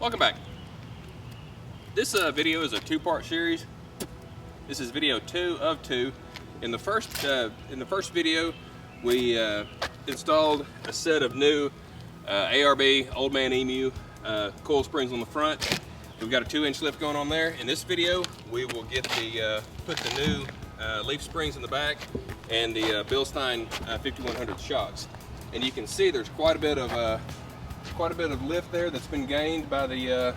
Welcome back. This video is a two-part series. This is video 2 of 2. In the first video, we installed a set of new ARB Old Man Emu coil springs on the front. We've got a 2-inch lift going on there. In this video, we will get put the new leaf springs in the back and the Bilstein 5100 shocks. And you can see there's quite a bit of lift there that's been gained by the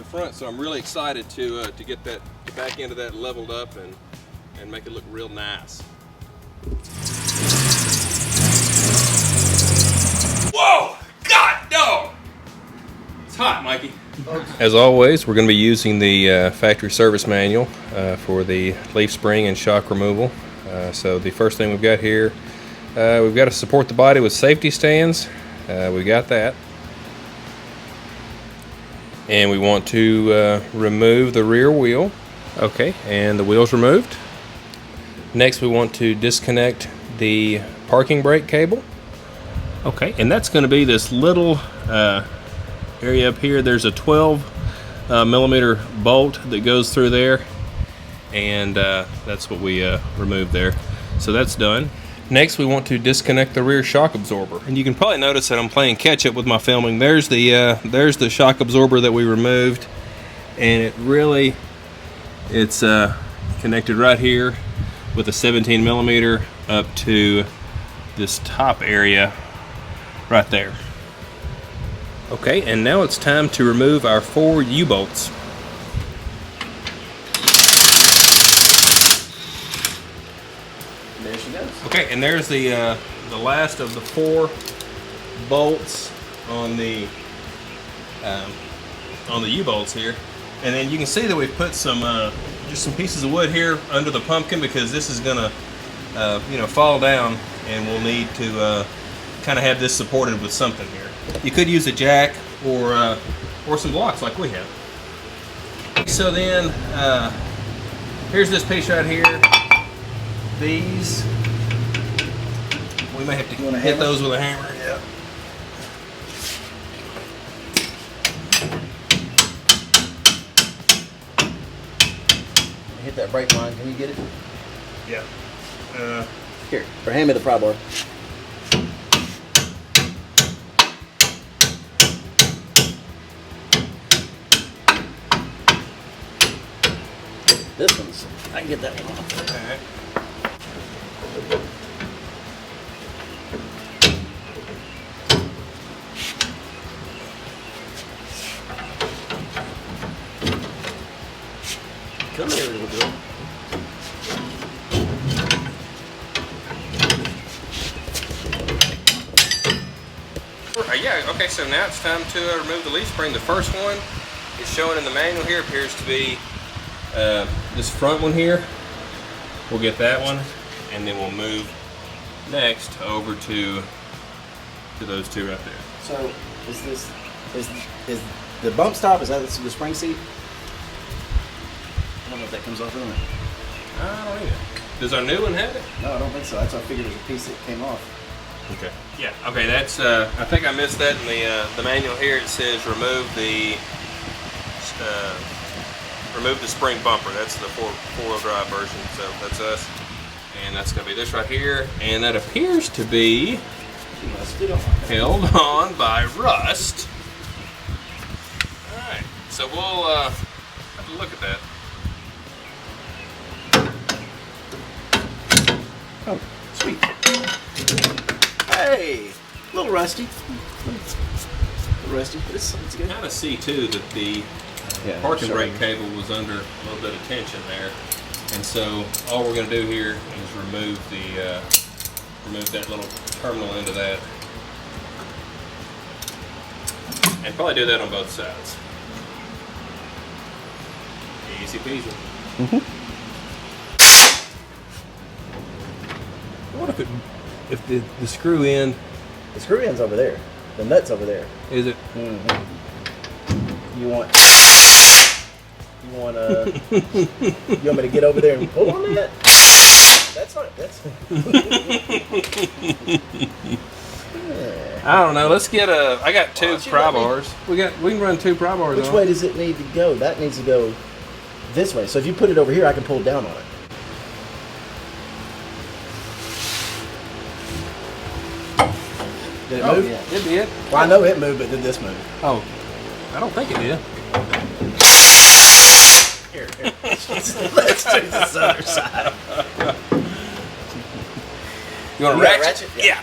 front. So I'm really excited to get the back end of that leveled up and make it look real nice. Whoa! God, no! It's hot, Mikey. As always, we're going to be using the factory service manual for the leaf spring and shock removal. So the first thing we've got here, we've got to support the body with safety stands. We got that. And we want to remove the rear wheel. Okay, and the wheel's removed. Next we want to disconnect the parking brake cable. Okay, and that's going to be this little area up here. There's a 12 millimeter bolt that goes through there, and that's what we removed there. So that's done. Next we want to disconnect the rear shock absorber, and you can probably notice that I'm playing catch up with my filming. There's the shock absorber that we removed, and it's connected right here with a 17 millimeter up to this top area right there. Okay, and now it's time to remove our 4 U-bolts. There she goes. Okay, and there's the last of the 4 bolts on the U-bolts here, and then you can see that we've put some just some pieces of wood here under the pumpkin because this is gonna fall down, and we'll need to kind of have this supported with something here. You could use a jack or some blocks like we have. So then here's this piece right here. These, we may have to hit those with a hammer. Yeah. Hit that brake line. Can you get it? Yeah. Here, or hand me the pry bar. This one's, I can get that one off. All right. Come here, little girl. Yeah, okay, so now it's time to remove the leaf spring. The first one is showing in the manual here, appears to be this front one here. We'll get that one, and then we'll move next over to those 2 right there. So, is the bump stop, is that the spring seat? I don't know if that comes off, doesn't it? I don't either. Does our new one have it? No, I don't think so. That's why I figured it was a piece that came off. Okay. Yeah. Okay. That's. I think I missed that in the manual here. It says remove the spring bumper. That's the four-wheel drive version. So that's us, and that's going to be this right here. And that appears to be held on by rust. All right. So we'll have to look at that. Oh, sweet. Hey, a little rusty. But it's good. You kind of see too that the parking brake cable was under a little bit of tension there, and so all we're going to do here is remove that little terminal end of that, and probably do that on both sides. Easy peasy. What if the screw end? The screw end's over there. The nut's over there. Is it? You want me to get over there and pull on that? That's not. That's. Yeah. I don't know. Let's get a. I got two pry bars. We can run two pry bars. Which way does it need to go? That needs to go this way. So if you put it over here, I can pull it down on it. Did it move? Yeah, it did. Well, I know it moved, but did this move? Oh, I don't think it did. Here. Let's do this other side. You want to ratchet? Yeah.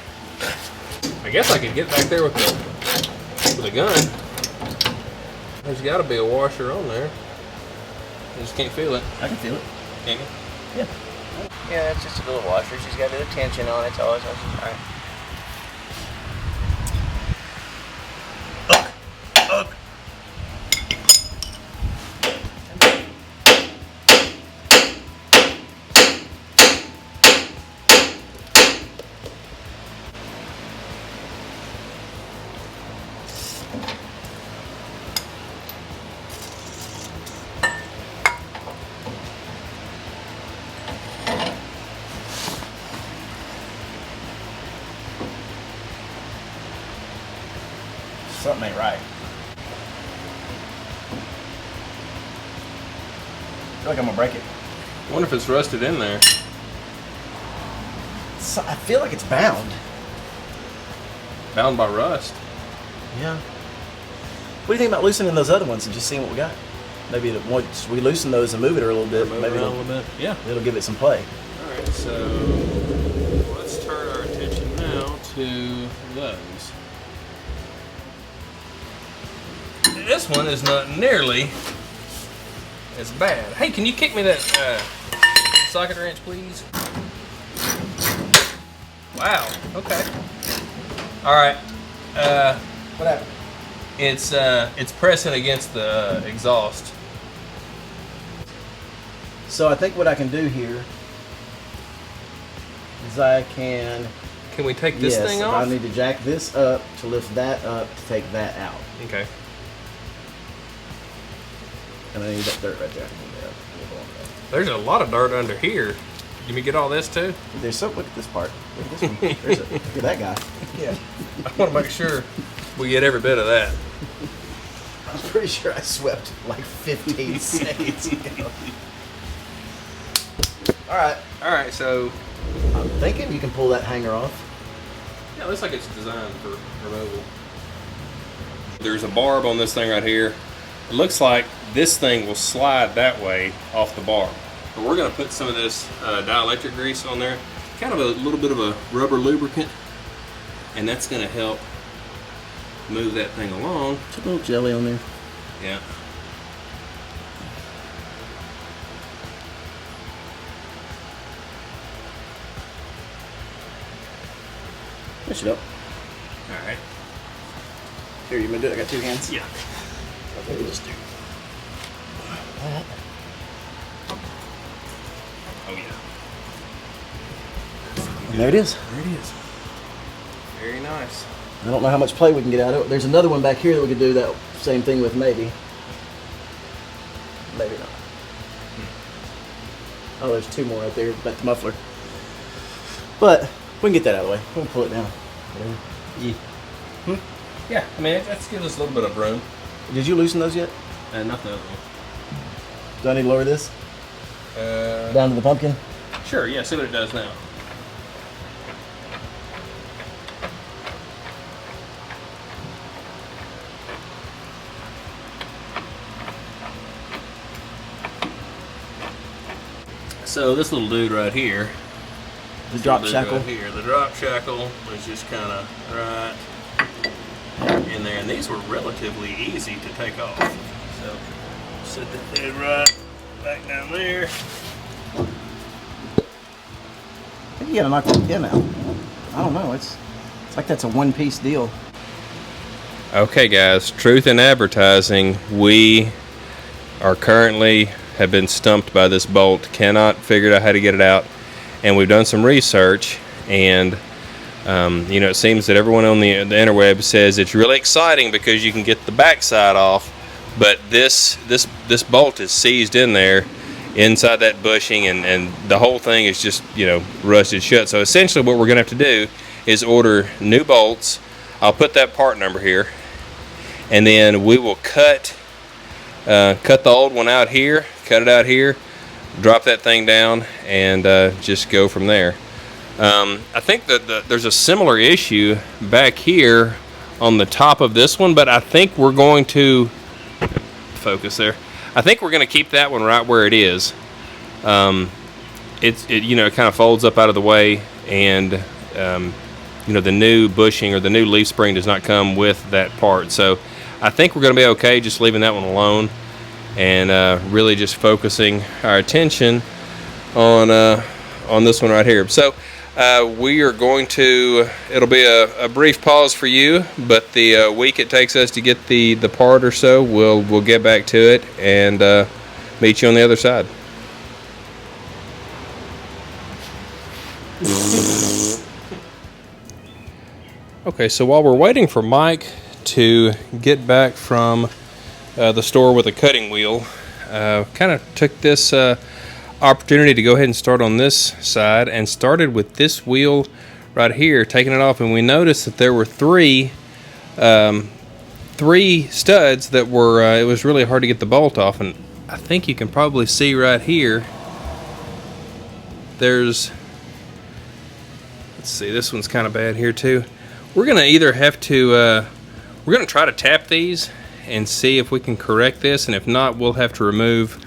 I guess I could get back there with a gun. There's got to be a washer on there. I just can't feel it. I can feel it. Can you? Yeah. Yeah, that's just a little washer. She's got a little tension on it. It's always all right. Something ain't right. I feel like I'm gonna break it. I wonder if it's rusted in there. So, I feel like it's bound. Bound by rust. Yeah. What do you think about loosening those other ones and just seeing what we got? Maybe once we loosen those and move it a little bit, Move maybe around a little bit. Yeah. it'll give it some play. All right. So let's turn our attention now to those. This one is not nearly as bad. Hey, can you kick me that socket wrench, please? Wow. Okay. All right. What happened? It's pressing against the exhaust. So I think what I can do here is I can. Can we take this thing off? I need to jack this up to lift that up to take that out. Okay. And I need that dirt right there. There's a lot of dirt under here. Can we get all this too? There's some. Look at this part. Look at this one. Look at that guy. Yeah. I want to make sure we get every bit of that. I'm pretty sure I swept like 15 seconds ago. All right. So I'm thinking you can pull that hanger off. yeah, it looks like it's designed for removal. There's a barb on this thing right here. It looks like this thing will slide that way off the barb. But we're going to put some of this dielectric grease on there, kind of a little bit of a rubber lubricant, and that's going to help move that thing along. Put a little jelly on there. Yeah. Push it up. All right. Here, you gonna do it? I got two hands. Yeah. Okay, we'll just do that. Oh yeah. And there it is. There it is. Very nice. I don't know how much play we can get out of it. There's another one back here that we could do that same thing with, maybe. Maybe not. Oh, there's two more right there, back to muffler. But we can get that out of the way. We'll pull it down. Yeah. Yeah, I mean, that gives us a little bit of room. Did you loosen those yet? Not the other one. Do I need to lower this? Down to the pumpkin? Sure, yeah, see what it does now. So this little dude right here, The drop shackle? right here, the drop shackle was just kind of right in there, and these were relatively easy to take off. So set that dude right back down there. I think you gotta knock that pin out. I don't know. It's like that's a one-piece deal. Okay, guys, truth in advertising, we are currently have been stumped by this bolt, cannot figure out how to get it out, and we've done some research, and you know, it seems that everyone on the interweb says it's really exciting because you can get the backside off, but this bolt is seized in there inside that bushing, and the whole thing is just, you know, rusted shut. So essentially what we're gonna have to do is order new bolts. I'll put that part number here, and then we will cut the old one out here, cut it out here, drop that thing down, and just go from there. I think that there's a similar issue back here on the top of this one, but I think we're going to focus there. I think we're going to keep that one right where it is. It kind of folds up out of the way, and the new bushing or the new leaf spring does not come with that part. So I think we're going to be okay just leaving that one alone, and really just focusing our attention on this one right here. So we are going to, it'll be a brief pause for you, but the week it takes us to get the part or so, we'll get back to it and meet you on the other side. Okay, so while we're waiting for Mike to get back from the store with a cutting wheel, kind of took this opportunity to go ahead and start on this side, and started with this wheel right here, taking it off, and we noticed that there were three studs that were it was really hard to get the bolt off. And I think you can probably see right here, there's, let's see, this one's kind of bad here too. We're gonna either have to we're gonna try to tap these and see if we can correct this, and if not, we'll have to remove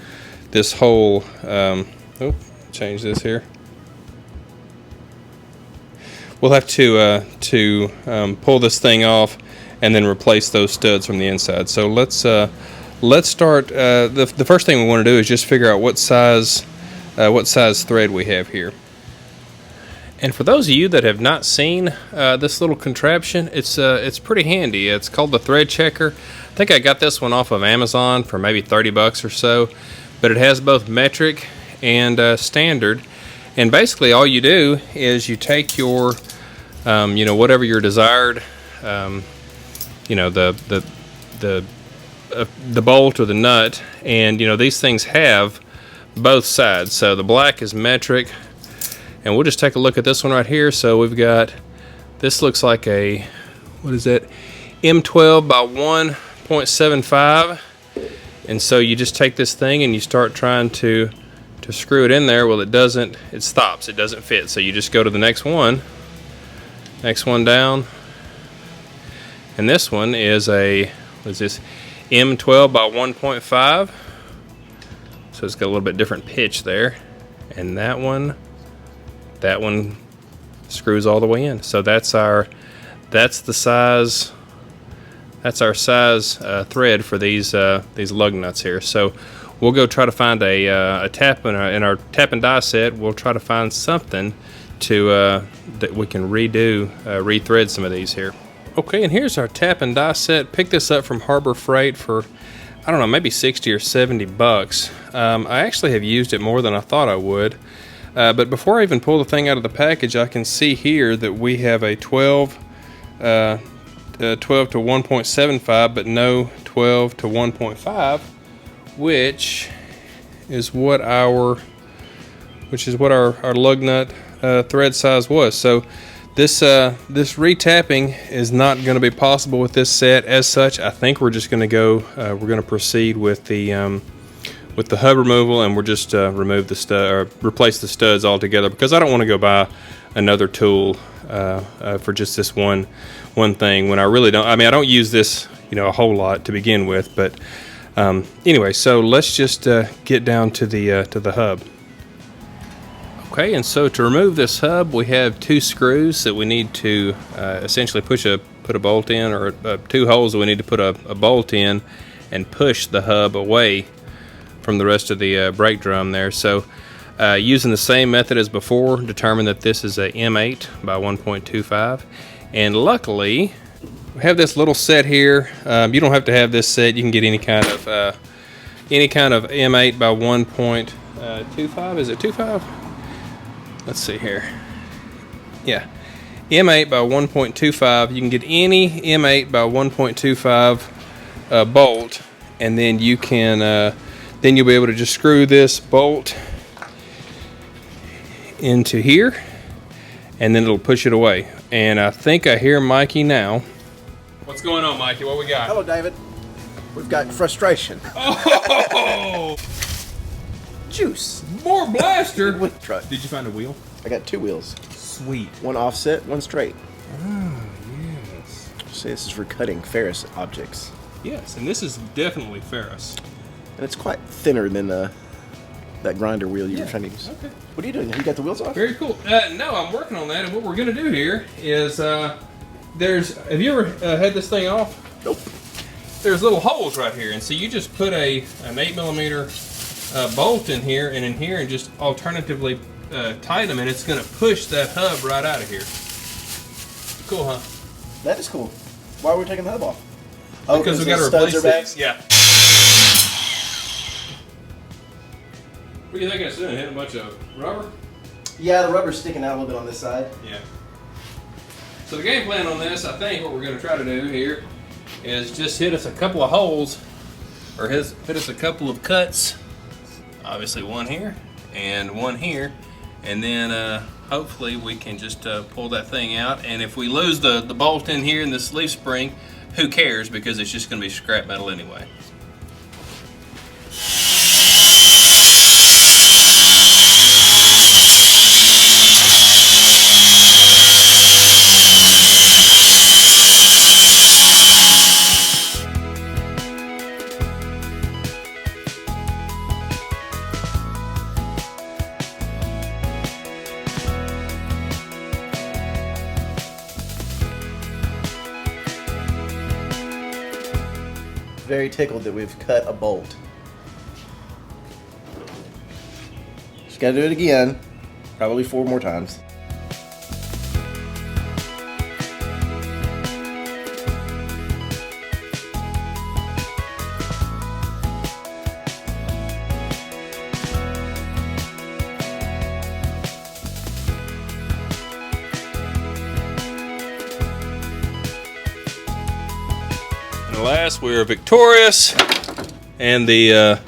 this whole change this here. We'll have to pull this thing off and then replace those studs from the inside. So let's start. The first thing we want to do is just figure out what size thread we have here. And for those of you that have not seen this little contraption, it's pretty handy. It's called the thread checker. I think I got this one off of Amazon for maybe 30 bucks or so, but it has both metric and standard. And basically all you do is you take your whatever your desired the bolt or the nut, and these things have both sides. So the black is metric, and we'll just take a look at this one right here. So we've got, this looks like a, what is that, M12 by 1.75, and so you just take this thing and you start trying to screw it in there. Well, it doesn't, it stops, it doesn't fit. So you just go to the next one down, and this one is a, what is this, M12 by 1.5, so it's got a little bit different pitch there, and that one screws all the way in. So that's our size thread for these lug nuts here. So we'll go try to find a tap in our tap and die set. We'll try to find something to that we can rethread some of these here. Okay, and here's our tap and die set. Picked this up from Harbor Freight for, I don't know, maybe 60 or 70 bucks. I actually have used it more than I thought I would. But before I even pull the thing out of the package, I can see here that we have a 12 to 1.75, but no 12 to 1.5, which is what our lug nut thread size was. So this retapping is not going to be possible with this set as such. I think we're just going to go. We're going to proceed with the hub removal, and we're just remove the stud or replace the studs altogether, because I don't want to go buy another tool for just this one thing when I really don't. I mean, I don't use this a whole lot to begin with, but anyway. So let's just get down to the hub. Okay, and so to remove this hub, we have two screws that we need to essentially put a bolt in, or two holes that we need to put a bolt in and push the hub away from the rest of the brake drum there. So using the same method as before, determine that this is a M8 by 1.25, and luckily we have this little set here. You don't have to have this set. You can get any kind of M8 by 1.25. Is it 2.5? Let's see here. Yeah, M8 by 1.25. You can get any M8 by 1.25 bolt, and then you can then you'll be able to just screw this bolt into here, and then it'll push it away. And I think I hear Mikey now. What's going on, Mikey? What we got? Hello, David. We've got frustration. Oh! Juice. More blaster. With truck. Did you find a wheel? I got 2 wheels. Sweet. One offset, one straight. Oh, yes. See, this is for cutting ferrous objects. Yes, and this is definitely ferrous. And it's quite thinner than that grinder wheel you were trying to use. Okay. What are you doing? Have you got the wheels off? Very cool. No, I'm working on that, and what we're going to do here is, have you ever had this thing off? Nope. There's little holes right here, and so you just put an 8mm bolt in here, and just alternatively tighten them, and it's going to push that hub right out of here. Cool, huh? That is cool. Why are we taking the hub off? Oh, because we got to replace these. Yeah. What do you think it's doing? Hitting a bunch of rubber? Yeah, the rubber's sticking out a little bit on this side. Yeah. So the game plan on this, I think what we're going to try to do here is just hit us a couple of holes, or hit us a couple of cuts. Obviously one here and one here, and then hopefully we can just pull that thing out. And if we lose the bolt in here and this leaf spring, who cares, because it's just going to be scrap metal anyway. Very tickled that we've cut a bolt. Just gotta do it again. Probably 4 more times. Alas, we are victorious, and the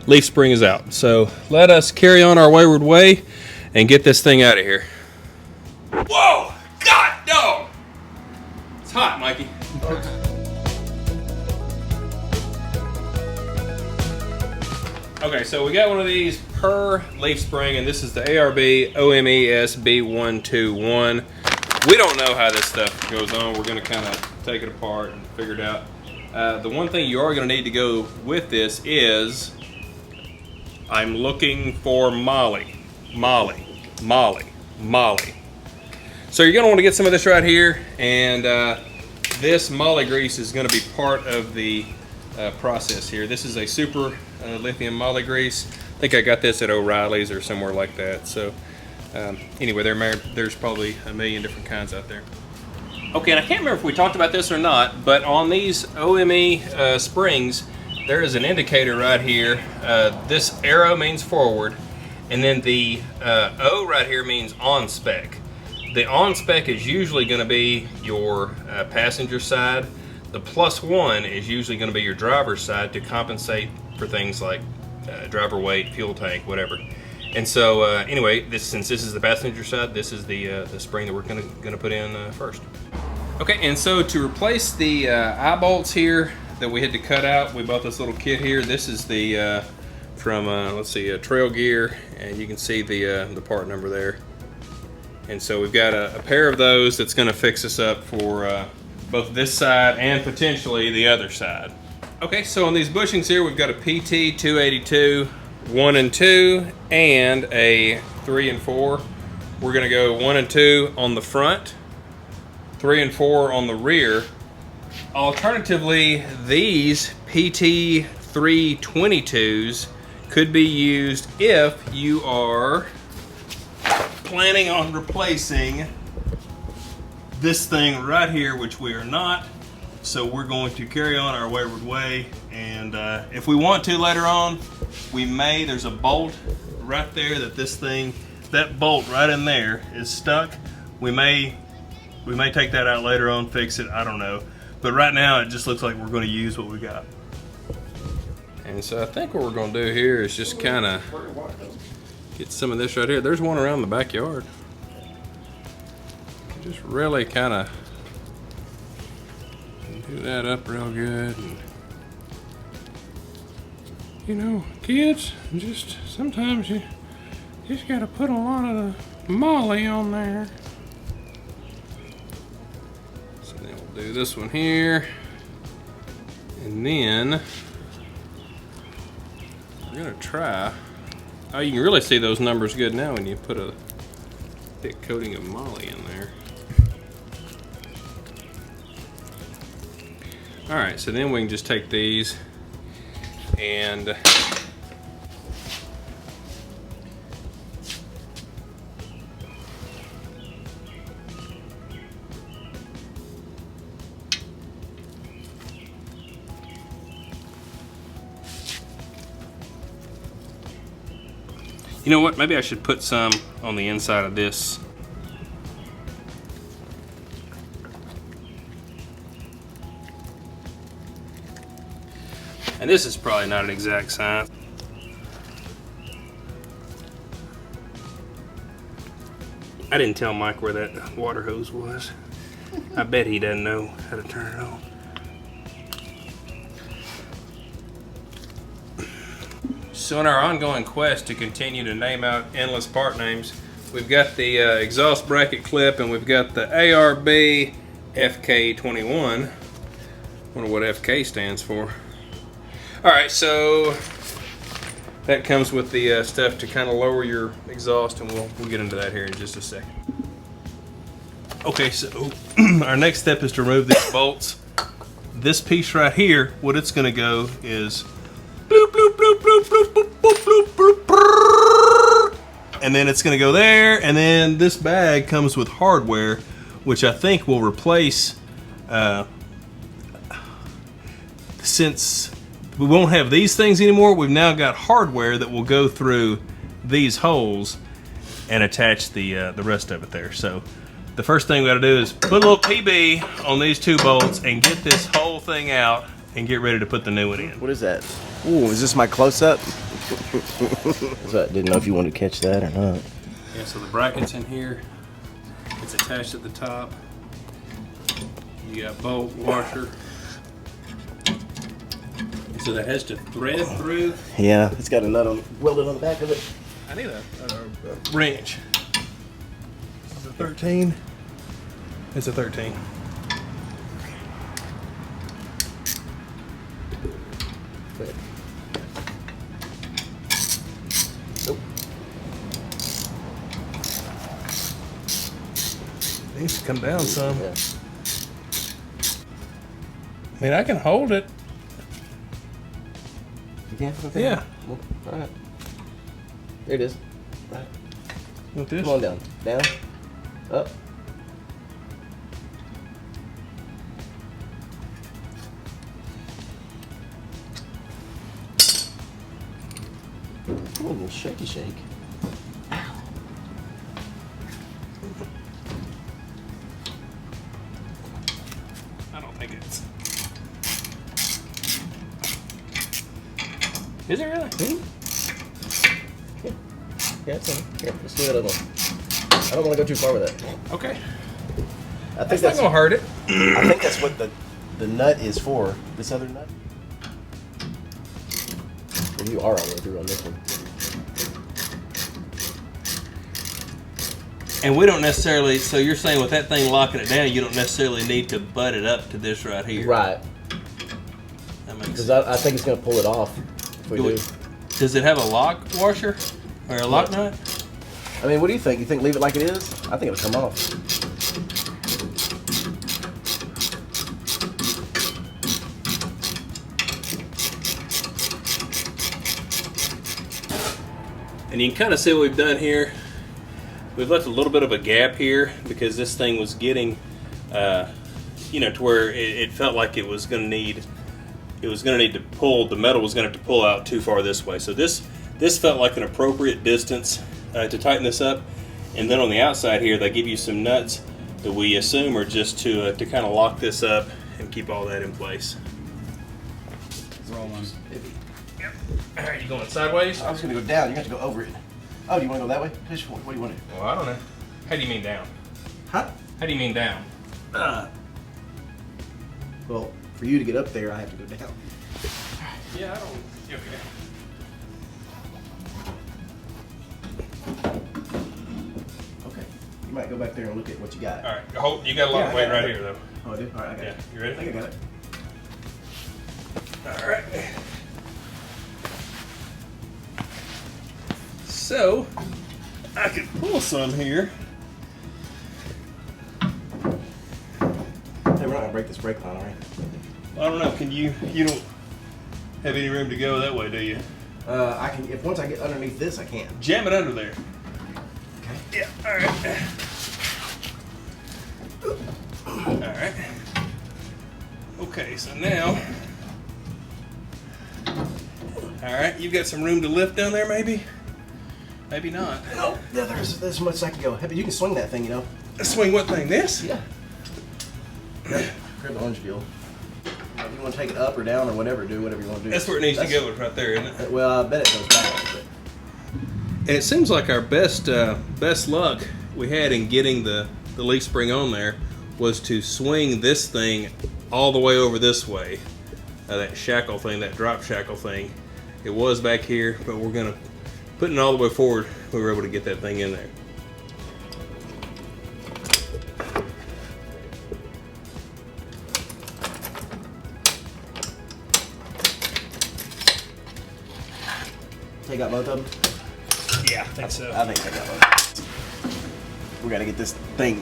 leaf spring is out. So let us carry on our wayward way and get this thing out of here. Whoa! God, no! It's hot, Mikey. Okay, so we got one of these per leaf spring, and this is the ARB OME FK21. We don't know how this stuff goes on. We're going to kind of take it apart and figure it out. The one thing you are going to need to go with this is, I'm looking for Molly. So you're going to want to get some of this right here, and this Molly grease is going to be part of the process here. This is a super lithium Molly grease. I think I got this at O'Reilly's or somewhere like that. So anyway, there's probably a million different kinds out there. Okay, and I can't remember if we talked about this or not, but on these OME springs, there is an indicator right here. This arrow means forward, and then the O right here means on spec. The on spec is usually going to be your passenger side. The +1 is usually going to be your driver's side to compensate for things like driver weight, fuel tank, whatever. And so anyway, since this is the passenger side, this is the spring that we're going to put in first. Okay, and so to replace the eye bolts here that we had to cut out, we bought this little kit here. This is the from let's see, Trail Gear, and you can see the part number there. And so we've got a pair of those that's going to fix us up for both this side and potentially the other side. Okay, so on these bushings here, we've got a PT 282 1 and 2 and a 3 and 4. We're going to go 1 and 2 on the front, 3 and 4 on the rear. Alternatively, these PT 322s could be used if you are planning on replacing this thing right here, which we are not. So we're going to carry on our wayward way, and if we want to later on, we may. There's a bolt right there that bolt right in there is stuck. We may take that out later on, fix it, I don't know. But right now it just looks like we're going to use what we got. And so I think what we're going to do here is just kind of get some of this right here. There's one around the backyard. Just really kind of Do that up real good. And, you know, kids, just sometimes you just gotta put a lot of the molly on there. So then we'll do this one here. And then we're gonna try. Oh, you can really see those numbers good now when you put a thick coating of molly in there. All right, so then we can just take these and you know what? Maybe I should put some on the inside of this. And this is probably not an exact science. I didn't tell Mike where that water hose was. I bet he doesn't know how to turn it on. So in our ongoing quest to continue to name out endless part names, we've got the exhaust bracket clip and we've got the ARB FK21. Wonder what FK stands for. Alright, so that comes with the stuff to kind of lower your exhaust, and we'll get into that here in just a second. Okay, so our next step is to remove these bolts. This piece right here, what it's going to go is bloop, bloop, bloop, bloop, bloop, bloop, bloop, bloop, bloop, bloop, and then it's going to go there, and then this bag comes with hardware, which I think will replace, since we won't have these things anymore, we've now got hardware that will go through these holes and attach the rest of it there. So the first thing we got to do is put a little PB on these two bolts and get this whole thing out and get ready to put the new one in. What is that? Ooh, is this my close-up? Didn't know if you wanted to catch that or not. Yeah, so the bracket's in here. It's attached at the top. You got bolt, washer. So that has to thread through. Yeah, it's got a nut on, welded on the back of it. I need a wrench. Is it 13? It's a 13. Nope. Needs to come down some. Yeah. I mean, I can hold it. You can? Okay. Yeah. Well, all right. There it is. Right. With this? Come on down. Down. Up. Ooh, a little shaky shake. I don't think it's. Is it really? Mm-hmm. Yeah, it's in. Here, let's do that other one. I don't want to go too far with that. Okay. I think That's not gonna hurt it. I think that's what the nut is for. This other nut. Well, you are all the way through on this one. And we don't necessarily, so you're saying with that thing locking it down, you don't necessarily need to butt it up to this right here. Right. That makes Because sense. I think it's going to pull it off if we do. Does it have a lock washer or a lock nut? I mean, what do you think? You think leave it like it is? I think it'll come off. And you can kind of see what we've done here. We've left a little bit of a gap here because this thing was getting, you know, to where it felt like it was going to need to pull, the metal was going to have to pull out too far this way. So this felt like an appropriate distance to tighten this up. And then on the outside here, they give you some nuts that we assume are just to kind of lock this up and keep all that in place. Roll on. Yep. All right, you going sideways? I was going to go down. You have to go over it. Oh, do you want to go that way? What do you want to do? Well, I don't know. How do you mean down? Huh? How do you mean down? Well, for you to get up there, I have to go down. Yeah, I don't. Okay. Okay. You might go back there and look at what you got. All right. Hold. You got a lot of weight right here, though. Oh, I do? All right, I got it. You ready? I think I got it. All right. So, I could pull some here. Hey, we're not gonna break this brake line, all right? I don't know. Can you? You don't have any room to go that way, do you? I can. If once I get underneath this, I can. Jam it under there. Okay. Yeah. All right. All right. Okay. So now. All right. You've got some room to lift down there, maybe. Maybe not. No, yeah, there's as much as I can go. Hey, but you can swing that thing, you know. Swing what thing? This? Yeah. Grab the orange peel. If you want to take it up or down or whatever, do whatever you want to do. That's where it needs to go. It's right there, isn't it? Well, I bet it goes back. But. And it seems like our best luck we had in getting the leaf spring on there was to swing this thing all the way over this way. That shackle thing, that drop shackle thing. It was back here, but we're gonna put it all the way forward. We were able to get that thing in there. Take out both of them? Yeah, I think so. I think I got both. We gotta get this thing,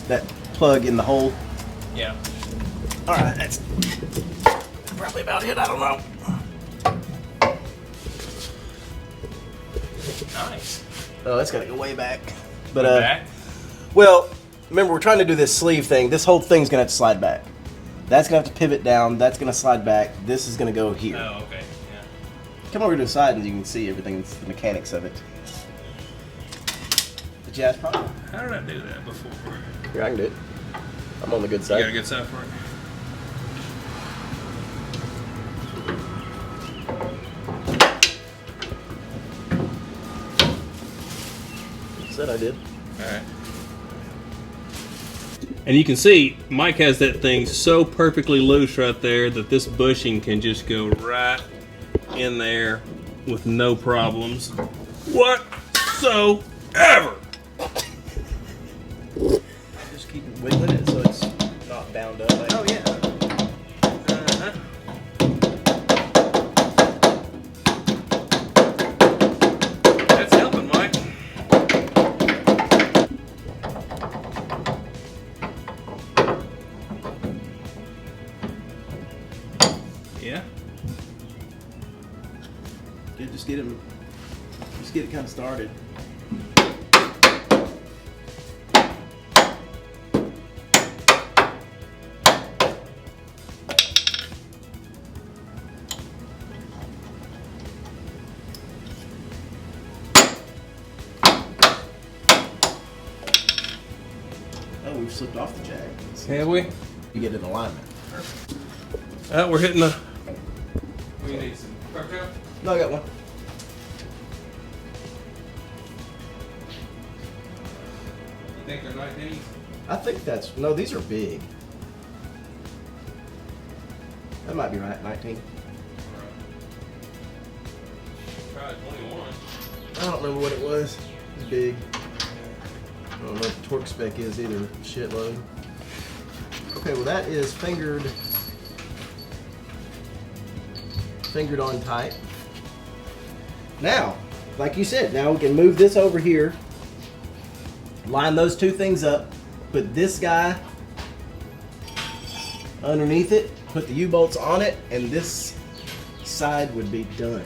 that plug in the hole. Yeah. All right, that's probably about it. I don't know. Nice. Oh, that's gotta go way back. But Back? well, remember we're trying to do this sleeve thing. This whole thing's gonna have to slide back. That's gonna have to pivot down. That's gonna slide back. This is gonna go here. Oh, okay. Yeah. Come over to the side and you can see everything, the mechanics of it. But yeah, it's probably. How did I do that before? Here, I can do it. I'm on the good You side. got a good side for it? Said I did. All right. And you can see Mike has that thing so perfectly loose right there that this bushing can just go right in there with no problems whatsoever. Just keep wiggling it so it's not bound up. Like, Oh yeah. That's helping, Mike. Yeah. just get it kind of started. Oh, we've slipped off the jack. Have we? You get in alignment. Perfect. We're hitting the. We need some cartel. No, I got one. You think they're 19s? I think that's, no, these are big. That might be right, 19. Probably 21. I don't remember what it was. It's big. I don't know what the torque spec is either. Shitload. Okay, well that is fingered on tight. Now, like you said, now we can move this over here, line those two things up, put this guy underneath it, put the U-bolts on it, and this side would be done.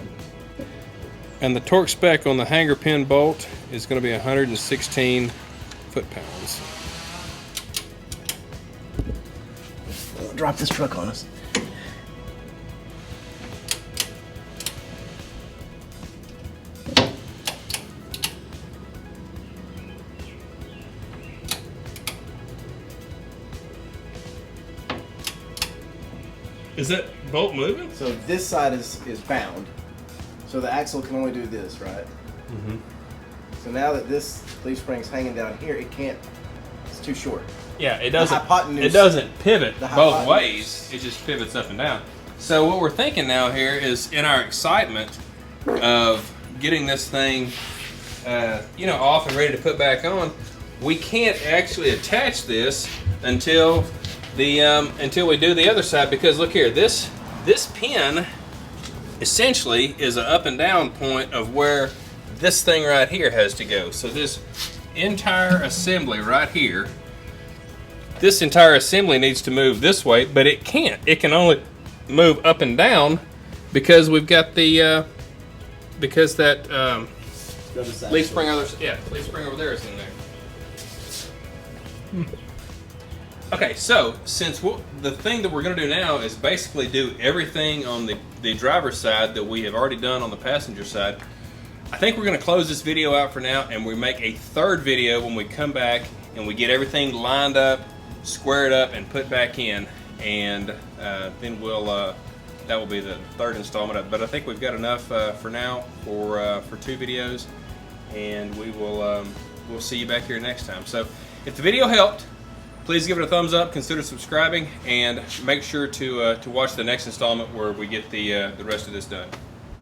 And the torque spec on the hanger pin bolt is going to be 116 foot-pounds. Drop this truck on us. Is that bolt moving? So this side is bound. So the axle can only do this, right? Mm-hmm. So now that this leaf spring's hanging down here, it can't, it's too short. Yeah, it doesn't. hypotenuse. It doesn't pivot The both hypotenuse. ways. It just pivots up and down. So what we're thinking now here is, in our excitement of getting this thing, off and ready to put back on, we can't actually attach this until we do the other side, because look here, this pin essentially is an up and down point of where this thing right here has to go. So this entire assembly right here, this entire assembly needs to move this way, but it can't. It can only move up and down because we've got the because that leaf spring over there is in there. Okay, so since the thing that we're going to do now is basically do everything on the driver's side that we have already done on the passenger side, I think we're going to close this video out for now, and we make a third video when we come back and we get everything lined up, squared up, and put back in, and then that will be the third installment. But I think we've got enough for now for 2 videos, and we'll see you back here next time. So if the video helped, please give it a thumbs up, consider subscribing, and make sure to watch the next installment where we get the rest of this done.